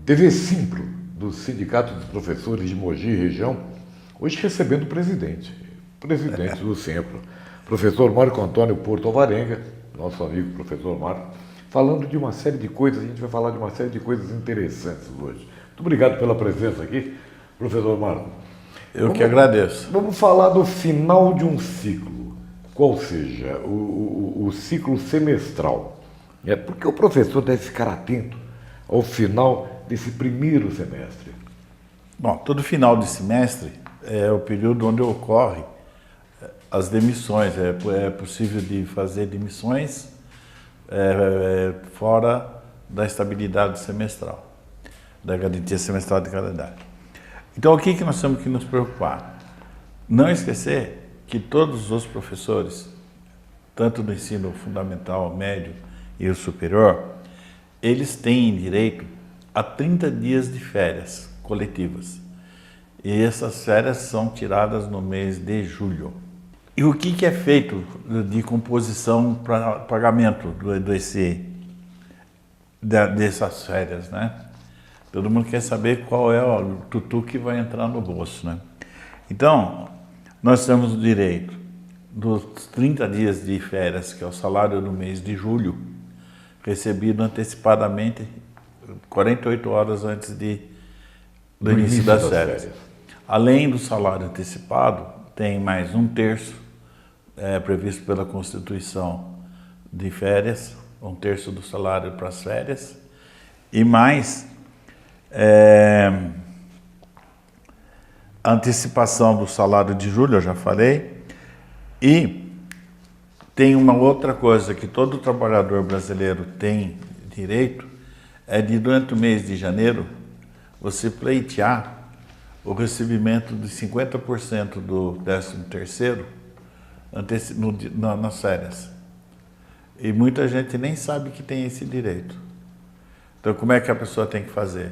TV Simpro, do Sindicato dos Professores de Mogi e região, hoje recebendo o presidente do Simpro, professor Marco Antônio Porto Alvarenga, nosso amigo professor Marco, falando de uma série de coisas. A gente vai falar de uma série de coisas interessantes hoje. Muito obrigado pela presença aqui, professor Marco. Eu que agradeço. Vamos falar do final de um ciclo, qual seja, o ciclo semestral. Por que o professor deve ficar atento ao final desse primeiro semestre? Bom, todo final de semestre é o período onde ocorre as demissões. É possível de fazer demissões fora da estabilidade semestral, da garantia semestral de qualidade. Então, o que nós temos que nos preocupar? Não esquecer que todos os professores, tanto do ensino fundamental, médio e o superior, eles têm direito a 30 dias de férias coletivas. E essas férias são tiradas no mês de julho. E o que é feito de composição para pagamento dessas férias, né? Todo mundo quer saber qual é o tutu que vai entrar no bolso, né? Então, nós temos o direito dos 30 dias de férias, que é o salário do mês de julho, recebido antecipadamente 48 horas antes do início das férias. Além do salário antecipado, tem mais um terço previsto pela Constituição de férias, um terço do salário para as férias, e mais a antecipação do salário de julho, eu já falei, e tem uma outra coisa que todo trabalhador brasileiro tem direito, é de durante o mês de janeiro você pleitear o recebimento de 50% do 13º nas férias. E muita gente nem sabe que tem esse direito. Então, como é que a pessoa tem que fazer?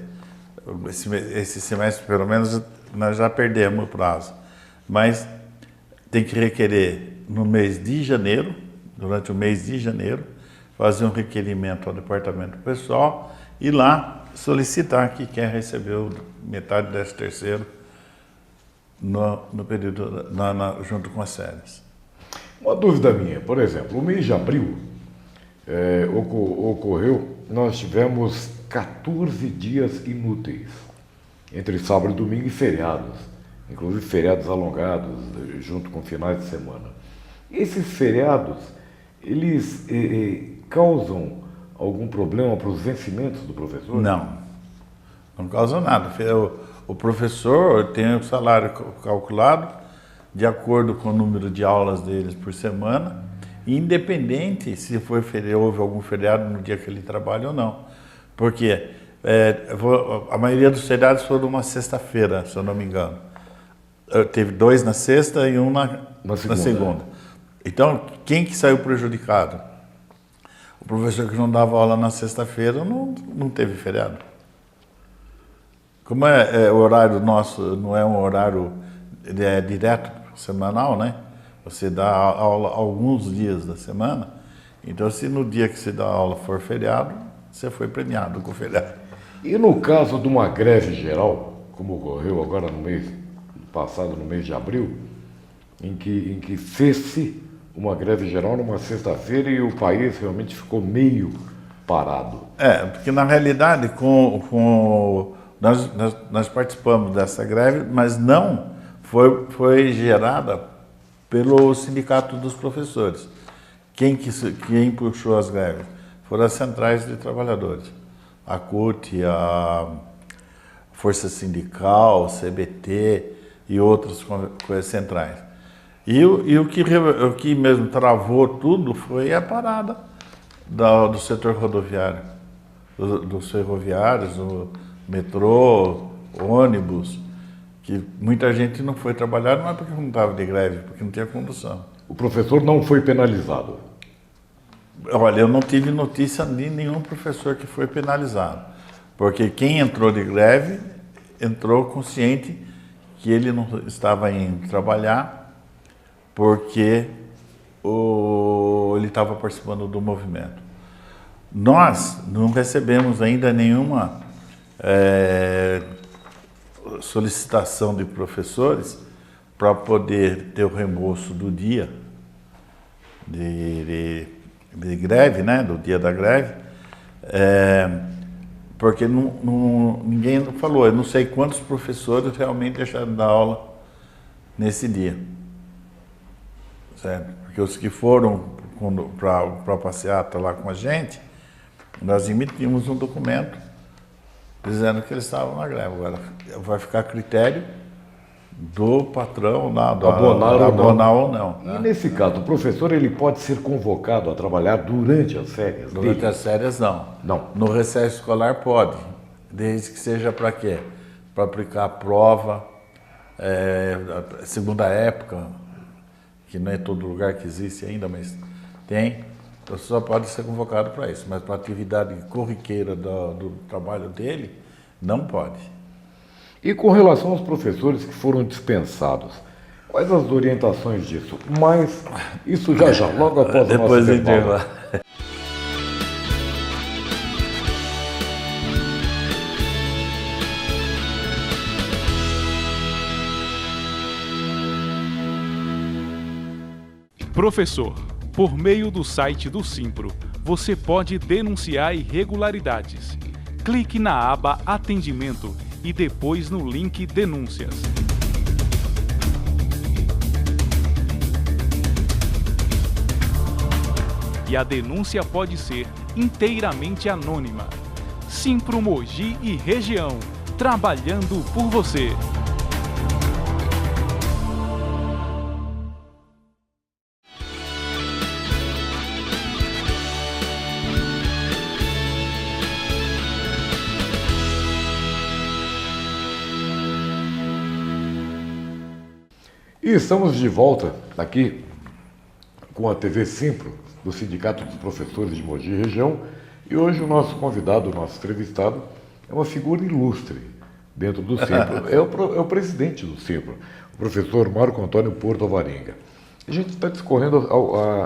Esse semestre, pelo menos, nós já perdemos o prazo. Mas tem que requerer no mês de janeiro, durante o mês de janeiro, fazer um requerimento ao departamento pessoal e lá solicitar que quer receber metade do 13º no período, junto com as férias. Uma dúvida minha, por exemplo, o mês de abril ocorreu, nós tivemos 14 dias inúteis, entre sábado e domingo e feriados, inclusive feriados alongados, junto com finais de semana. Esses feriados, eles causam algum problema para os vencimentos do professor? Não causam nada. O professor tem o salário calculado de acordo com o número de aulas deles por semana, independente se houve algum feriado no dia que ele trabalha ou não. Porque a maioria dos feriados foram uma sexta-feira, se eu não me engano. Teve 2 na sexta e um na segunda. Então, quem que saiu prejudicado? O professor que não dava aula na sexta-feira não teve feriado. Como o horário nosso não é um horário direto, semanal, né? Você dá aula alguns dias da semana, então se no dia que você dá aula for feriado, você foi premiado com o feriado. E no caso de uma greve geral, como ocorreu agora no mês passado, no mês de abril, em que fez-se uma greve geral numa sexta-feira e o país realmente ficou meio parado? Porque na realidade nós participamos dessa greve, mas não foi gerada pelo Sindicato dos Professores. Quem puxou as greves? Foram as centrais de trabalhadores. A CUT, a Força Sindical, o CBT e outras coisas centrais. E o que mesmo travou tudo foi a parada do setor rodoviário, dos ferroviários, o metrô, ônibus, que muita gente não foi trabalhar, não é porque não estava de greve, porque não tinha condução. O professor não foi penalizado? Olha, eu não tive notícia de nenhum professor que foi penalizado, porque quem entrou de greve entrou consciente que ele não estava indo trabalhar porque ele estava participando do movimento. Nós não recebemos ainda nenhuma solicitação de professores para poder ter o reembolso do dia de greve, né, do dia da greve, porque ninguém falou, eu não sei quantos professores realmente deixaram de dar aula nesse dia, certo? Porque os que foram para a passeata lá com a gente, nós emitimos um documento dizendo que eles estavam na greve. Agora vai ficar a critério do patrão abonar ou não. E nesse caso, o professor ele pode ser convocado a trabalhar durante as férias? Durante as férias, não. Não. No recesso escolar pode, desde que seja para quê? Para aplicar a prova, segunda época, que não é todo lugar que existe ainda, mas tem. Então só pode ser convocado para isso, mas para a atividade corriqueira do trabalho dele, não pode. E com relação aos professores que foram dispensados, quais as orientações disso? Mas isso já, logo após o Depois nosso do intervalo. Professor, por meio do site do Simpro, você pode denunciar irregularidades. Clique na aba Atendimento e depois no link Denúncias. E a denúncia pode ser inteiramente anônima. Simpro Mogi e região, trabalhando por você. E estamos de volta aqui com a TV Simpro, do Sindicato dos Professores de Mogi e Região, e hoje o nosso convidado, o nosso entrevistado, é uma figura ilustre dentro do Simpro, é o presidente do Simpro, o professor Marco Antônio Porto Alvarenga. A gente está discorrendo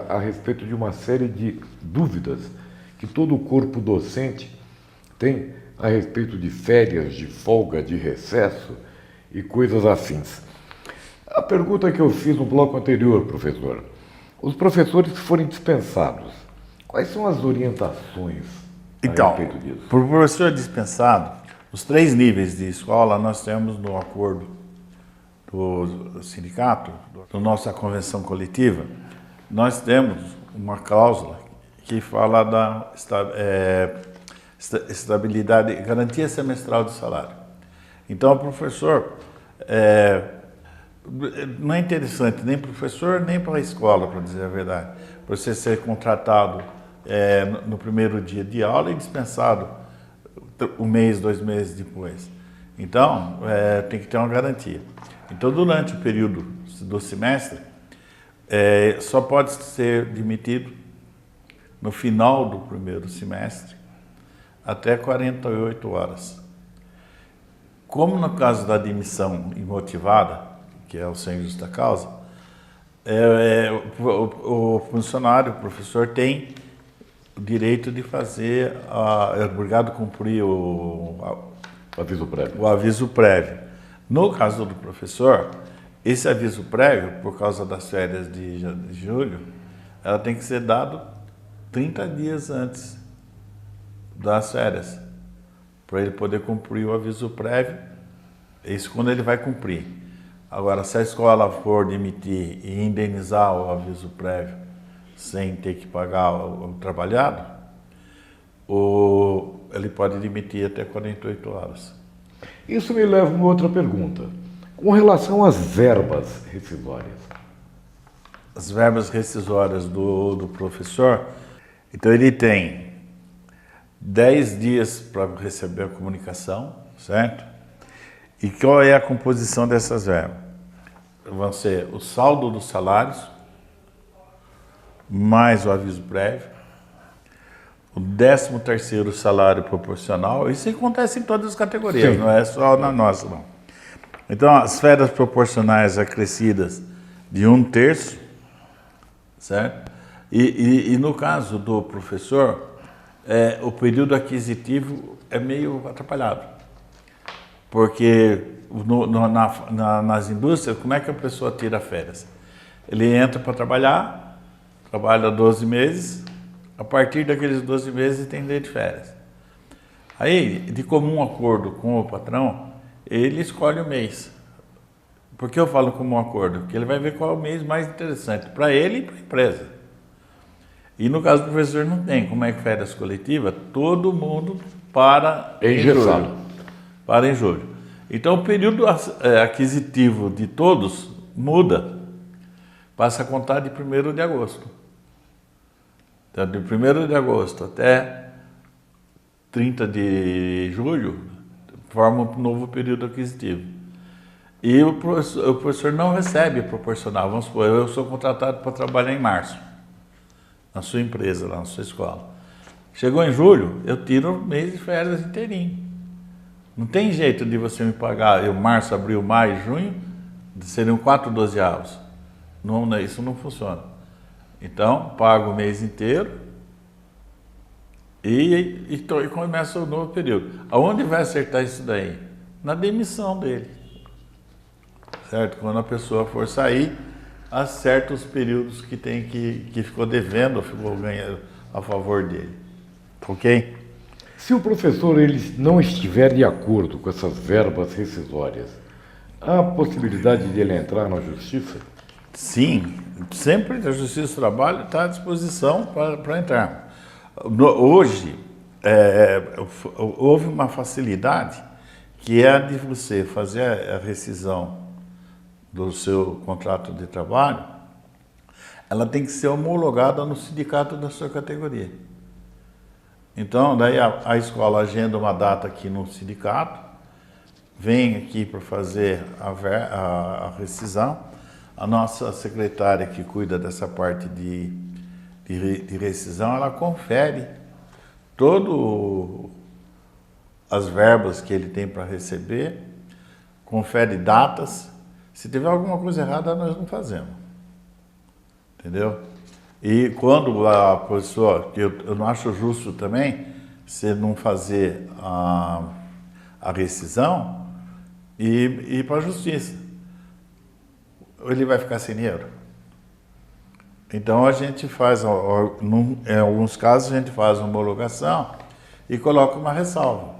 a respeito de uma série de dúvidas que todo o corpo docente tem a respeito de férias, de folga, de recesso e coisas afins. A pergunta que eu fiz no bloco anterior, professor, os professores que forem dispensados, quais são as orientações a respeito disso? Para o professor dispensado, os 3 níveis de escola nós temos no acordo do sindicato, da nossa convenção coletiva, nós temos uma cláusula que fala da estabilidade, garantia semestral de salário. Então, o professor... não é interessante nem para o professor, nem para a escola, para dizer a verdade. Você ser contratado no primeiro dia de aula e dispensado 1 mês, 2 meses depois. Então, tem que ter uma garantia. Então, durante o período do semestre, só pode ser demitido no final do primeiro semestre, até 48 horas. Como no caso da demissão imotivada, que é o sem justa causa, o funcionário, o professor, tem o direito de fazer, é obrigado a cumprir o aviso prévio. No caso do professor, esse aviso prévio, por causa das férias de julho, ela tem que ser dado 30 dias antes das férias, para ele poder cumprir o aviso prévio. Isso quando ele vai cumprir. Agora, se a escola for demitir e indenizar o aviso prévio sem ter que pagar o trabalhado, ele pode demitir até 48 horas. Isso me leva a uma outra pergunta. Com relação às verbas rescisórias. As verbas rescisórias do professor, então ele tem 10 dias para receber a comunicação, certo? E qual é a composição dessas verbas? Vão ser o saldo dos salários, mais o aviso prévio, o 13º salário proporcional. Isso acontece em todas as categorias, sim, não é só na nossa, não. Então, as férias proporcionais acrescidas de 1/3, certo? E no caso do professor, o período aquisitivo é meio atrapalhado. Porque nas indústrias, como é que a pessoa tira férias? Ele entra para trabalhar, trabalha 12 meses, a partir daqueles 12 meses tem direito de férias. Aí, de comum acordo com o patrão, ele escolhe o mês. Por que eu falo comum acordo? Porque ele vai ver qual é o mês mais interessante para ele e para a empresa. E no caso do professor não tem. Como é que férias coletiva? Todo mundo para em julho. Para em julho. Então o período aquisitivo de todos muda. Passa a contar de 1º de agosto. Então, de 1º de agosto até 30 de julho, forma um novo período aquisitivo. E o professor não recebe proporcional. Vamos supor, eu sou contratado para trabalhar em março, na sua empresa, lá na sua escola. Chegou em julho, eu tiro o mês de férias inteirinho. Não tem jeito de você me pagar, março, abril, maio, junho, seriam 4 dozeavos. Não, isso não funciona. Então, pago o mês inteiro e começa o novo período. Aonde vai acertar isso daí? Na demissão dele. Certo? Quando a pessoa for sair, acerta os períodos que ficou devendo, ficou ganhando a favor dele. Ok? Se o professor ele não estiver de acordo com essas verbas rescisórias, há a possibilidade de ele entrar na justiça? Sim, sempre a Justiça do Trabalho está à disposição para entrar. Hoje, houve uma facilidade que é a de você fazer a rescisão do seu contrato de trabalho, ela tem que ser homologada no sindicato da sua categoria. Então, daí a escola agenda uma data aqui no sindicato, vem aqui para fazer a rescisão. A nossa secretária que cuida dessa parte de rescisão, ela confere todas as verbas que ele tem para receber, confere datas. Se tiver alguma coisa errada, nós não fazemos. Entendeu? E quando a pessoa, que eu não acho justo também, você não fazer a rescisão e ir para a justiça. Ele vai ficar sem dinheiro. Então a gente faz, em alguns casos a gente faz uma homologação e coloca uma ressalva.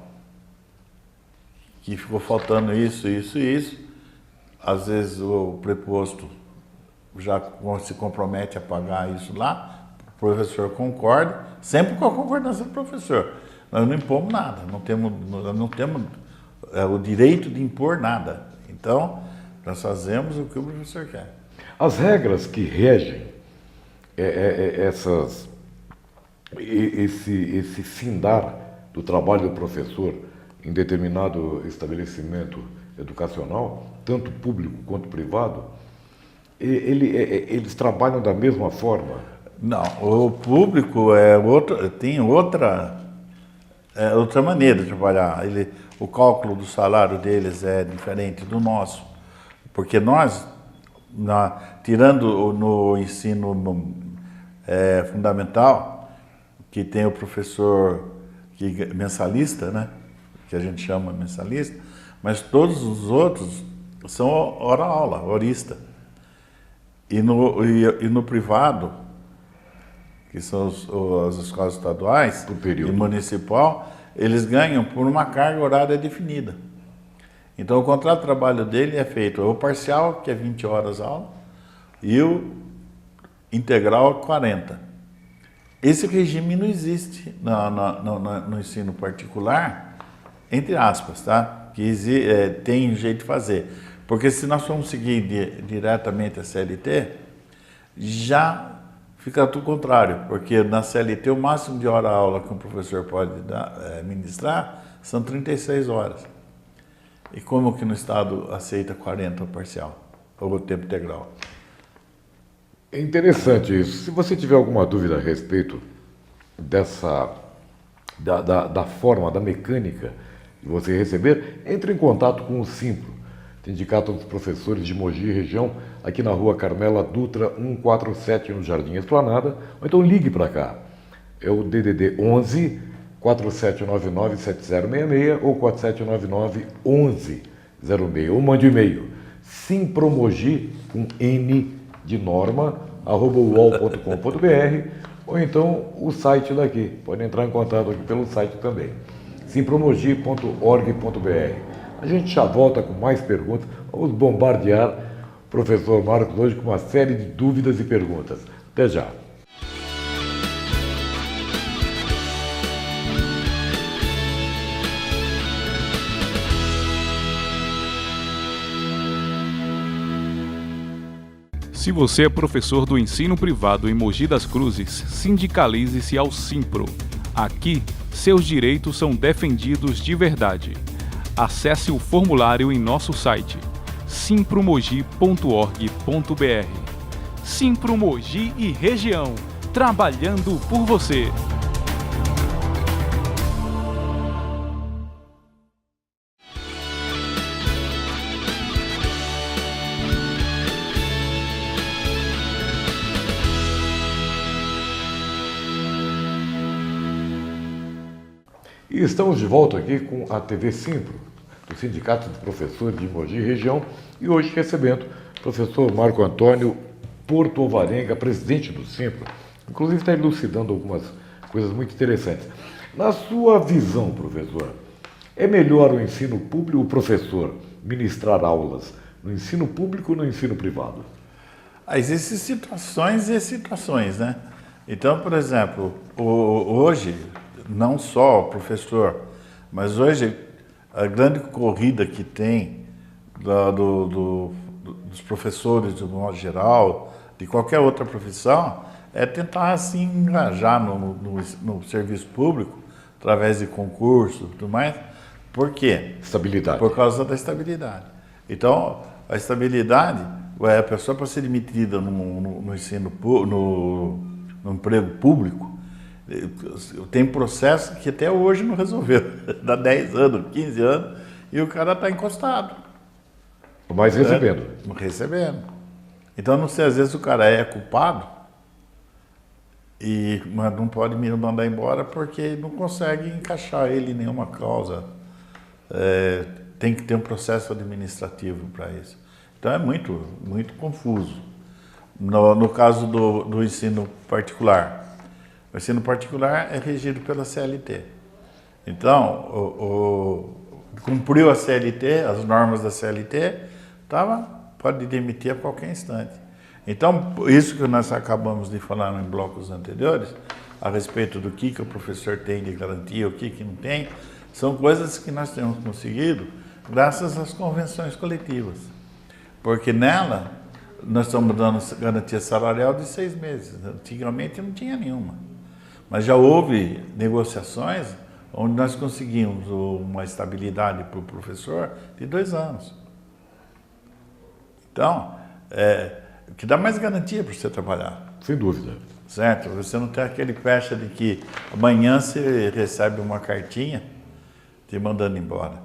Que ficou faltando isso, isso e isso. Às vezes o preposto já se compromete a pagar isso lá, o professor concorda, sempre com a concordância do professor. Nós não impomos nada, não temos o direito de impor nada. Então, nós fazemos o que o professor quer. As regras que regem esse findar do trabalho do professor em determinado estabelecimento educacional, tanto público quanto privado, eles trabalham da mesma forma? Não, o público tem outra maneira de trabalhar. O cálculo do salário deles é diferente do nosso, porque nós, tirando no ensino fundamental, que tem o professor mensalista, né, que a gente chama mensalista, mas todos os outros são hora-aula, horista. E no privado, que são as escolas estaduais e municipal, eles ganham por uma carga horária definida. Então o contrato de trabalho dele é feito o parcial, que é 20 horas aula, e o integral 40. Esse regime não existe no ensino particular, entre aspas, tá? Que tem um jeito de fazer. Porque se nós formos seguir diretamente a CLT, já fica tudo contrário. Porque na CLT o máximo de hora-aula que um professor pode ministrar são 36 horas. E como que no Estado aceita 40 parcial, ou tempo integral? É interessante isso. Se você tiver alguma dúvida a respeito da forma, da mecânica de você receber, entre em contato com o Simpro, Sindicato dos Professores de Mogi e Região, aqui na rua Carmela Dutra 147, no Jardim Esplanada, ou então ligue para cá. É o DDD 11 4799-7066 ou 4799-1106. Ou mande um e-mail, simpromogi, com N de norma, @uol.com.br, ou então o site daqui. Pode entrar em contato aqui pelo site também, simpromogi.org.br. A gente já volta com mais perguntas. Vamos bombardear o professor Marcos hoje com uma série de dúvidas e perguntas. Até já. Se você é professor do ensino privado em Mogi das Cruzes, sindicalize-se ao Simpro. Aqui, seus direitos são defendidos de verdade. Acesse o formulário em nosso site, simpromogi.org.br. Simpro Mogi e região, trabalhando por você. E estamos de volta aqui com a TV Simpro, do Sindicato de Professores de Mogi Região, e hoje recebendo o professor Marco Antônio Porto Alvarenga, presidente do Simpro. Inclusive está elucidando algumas coisas muito interessantes. Na sua visão, professor, é melhor o ensino público, o professor ministrar aulas no ensino público ou no ensino privado? Existem situações e situações, né? Então, por exemplo, hoje, não só o professor, mas hoje a grande corrida que tem dos professores, de um modo geral, de qualquer outra profissão, é tentar assim engajar no serviço público, através de concurso e tudo mais. Por quê? Estabilidade. Por causa da estabilidade. Então, a estabilidade, a pessoa para ser demitida no emprego público, tem processo que até hoje não resolveu. Dá 10 anos, 15 anos, e o cara está encostado. Mas recebendo. Recebendo. Então, não sei, às vezes o cara é culpado, mas não pode me mandar embora porque não consegue encaixar ele em nenhuma causa. Tem que ter um processo administrativo para isso. Então, é muito, muito confuso. No caso do ensino particular, o ensino particular é regido pela CLT. Então, cumpriu a CLT, as normas da CLT, pode demitir a qualquer instante. Então, isso que nós acabamos de falar em blocos anteriores, a respeito do que o professor tem de garantia, o que não tem, são coisas que nós temos conseguido graças às convenções coletivas. Porque nela, nós estamos dando garantia salarial de 6 meses. Antigamente não tinha nenhuma. Mas já houve negociações onde nós conseguimos uma estabilidade para o professor de 2 anos. Então, o que dá mais garantia para você trabalhar. Sem dúvida. Certo? Você não tem aquele fecha de que amanhã você recebe uma cartinha te mandando embora.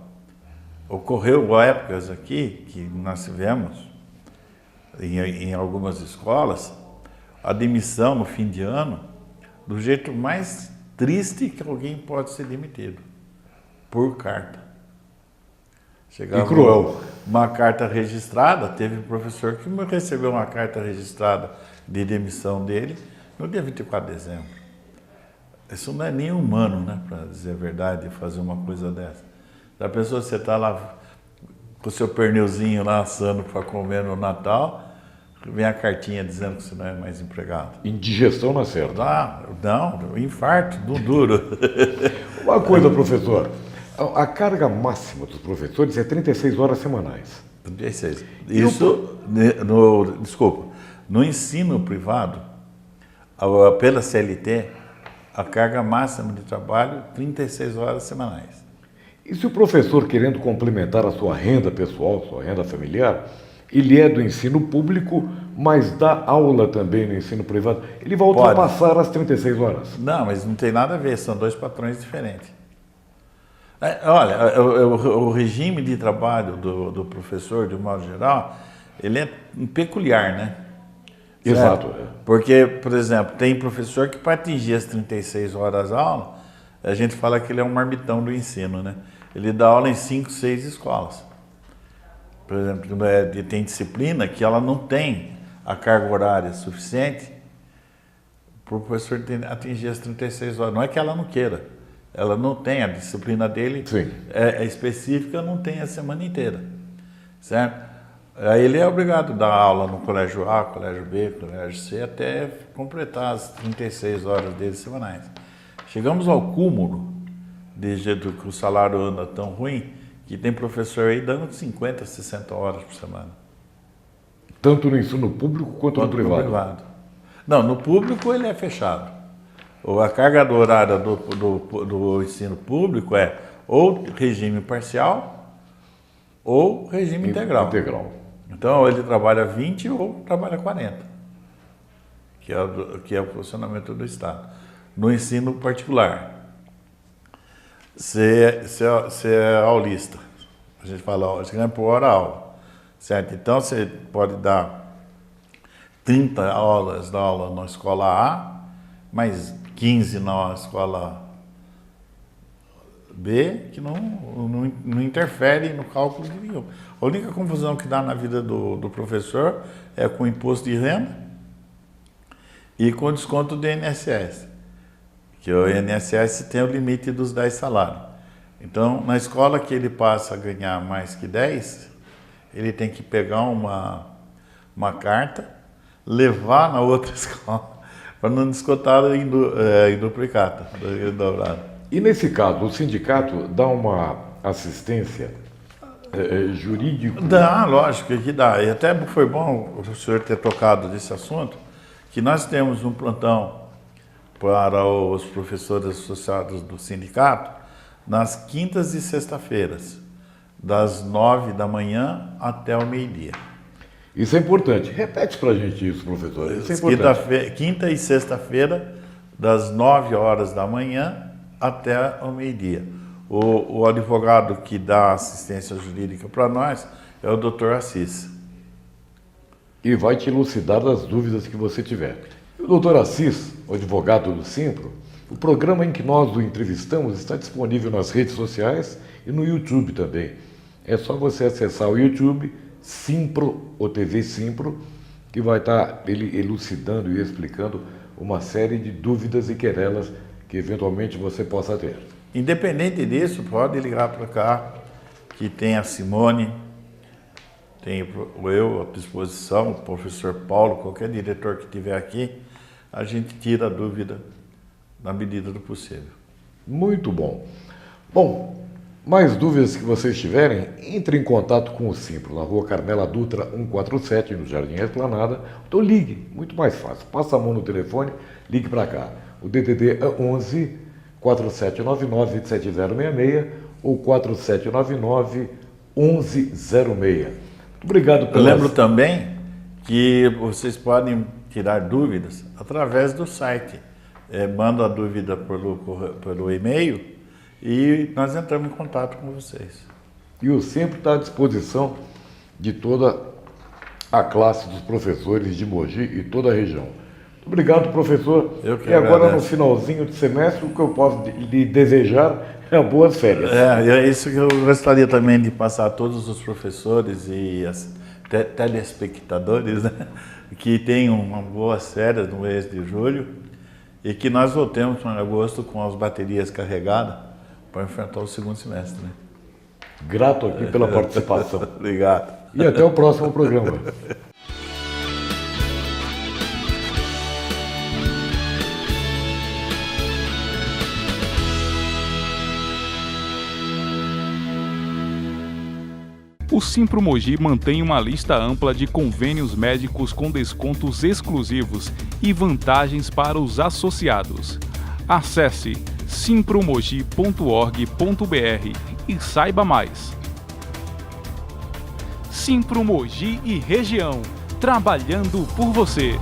Ocorreu épocas aqui que nós tivemos, em algumas escolas, a demissão no fim de ano, do jeito mais triste que alguém pode ser demitido, por carta. Chegava e cruel. Uma carta registrada, teve um professor que recebeu uma carta registrada de demissão dele no dia 24 de dezembro. Isso não é nem humano, né, para dizer a verdade, fazer uma coisa dessa. Da pessoa, você está lá com o seu pernilzinho lá assando para comer no Natal, vem a cartinha dizendo que você não é mais empregado. Indigestão na certa. Não, infarto, duro. Uma coisa, professor, a carga máxima dos professores é 36 horas semanais. 36. Isso, no ensino privado, pela CLT, a carga máxima de trabalho, 36 horas semanais. E se o professor, querendo complementar a sua renda pessoal, sua renda familiar, ele é do ensino público, mas dá aula também no ensino privado, ele vai ultrapassar as 36 horas? Não, mas não tem nada a ver, são 2 patrões diferentes. Olha, o regime de trabalho do professor, de um modo geral, ele é peculiar, né? Exato. Porque, por exemplo, tem professor que para atingir as 36 horas de aula, A gente fala que ele é um marmitão do ensino, né? Ele dá aula em 5, 6 escolas. Por exemplo, tem disciplina que ela não tem a carga horária suficiente para o professor atingir as 36 horas. Não é que ela não queira, ela não tem, a disciplina dele é específica, não tem a semana inteira, certo? Aí ele é obrigado a dar aula no colégio A, colégio B, colégio C, até completar as 36 horas dele semanais. Chegamos ao cúmulo, de jeito que o salário anda tão ruim, que tem professor aí dando 50, 60 horas por semana. Tanto no ensino público quanto no privado? Não, no público ele é fechado. A carga horária do ensino público é ou regime parcial ou regime integral. Então, ou ele trabalha 20 ou trabalha 40, que é o funcionamento do Estado. No ensino particular, você é aulista. A gente fala, você ganha por hora aula, certo? Então, você pode dar 30 aulas da aula na escola A, mais 15 na escola B, que não interfere no cálculo de nenhum. A única confusão que dá na vida do professor é com o imposto de renda e com o desconto do INSS. Que o INSS tem o limite dos 10 salários. Então, na escola que ele passa a ganhar mais que 10, ele tem que pegar uma carta, levar na outra escola, para não descontar em duplicata, dobrado. E nesse caso, o sindicato dá uma assistência jurídica? Dá, lógico que dá. E até foi bom o senhor ter tocado desse assunto, que nós temos um plantão para os professores associados do sindicato nas quintas e sexta-feiras, das 9 da manhã até o meio-dia. Isso é importante. Repete para a gente isso, professor. Isso é importante. Quinta e sexta-feira, das 9 horas da manhã até o meio-dia. O advogado que dá assistência jurídica para nós é o Dr. Assis. E vai te elucidar das dúvidas que você tiver. O doutor Assis, o advogado do Simpro, o programa em que nós o entrevistamos está disponível nas redes sociais e no YouTube também. É só você acessar o YouTube, Simpro, ou TV Simpro, que vai estar ele elucidando e explicando uma série de dúvidas e querelas que eventualmente você possa ter. Independente disso, pode ligar para cá, que tem a Simone, tem eu à disposição, o professor Paulo, qualquer diretor que estiver aqui, a gente tira a dúvida na medida do possível. Muito bom. Bom, mais dúvidas que vocês tiverem, entre em contato com o Simpro, na rua Carmela Dutra 147, no Jardim Esplanada. Então ligue, muito mais fácil. Passa a mão no telefone, ligue para cá. O DDD é 11 4799-7066 ou 4799-1106. Muito obrigado Eu lembro também que vocês podem tirar dúvidas através do site. Manda a dúvida pelo e-mail e nós entramos em contato com vocês. E o Simpro está à disposição de toda a classe dos professores de Mogi e toda a região. Muito obrigado, professor. Eu que e agora, agradeço. no finalzinho de semestre, o que eu posso lhe desejar é boas férias. É isso que eu gostaria também de passar a todos os professores e as telespectadores, né? Que tenham uma boas férias no mês de julho e que nós voltemos em agosto com as baterias carregadas para enfrentar o segundo semestre. Né? Grato aqui pela participação. Obrigado. E até o próximo programa. O Simpro Mogi mantém uma lista ampla de convênios médicos com descontos exclusivos e vantagens para os associados. Acesse simpromogi.org.br e saiba mais. Simpro Mogi e região, trabalhando por você.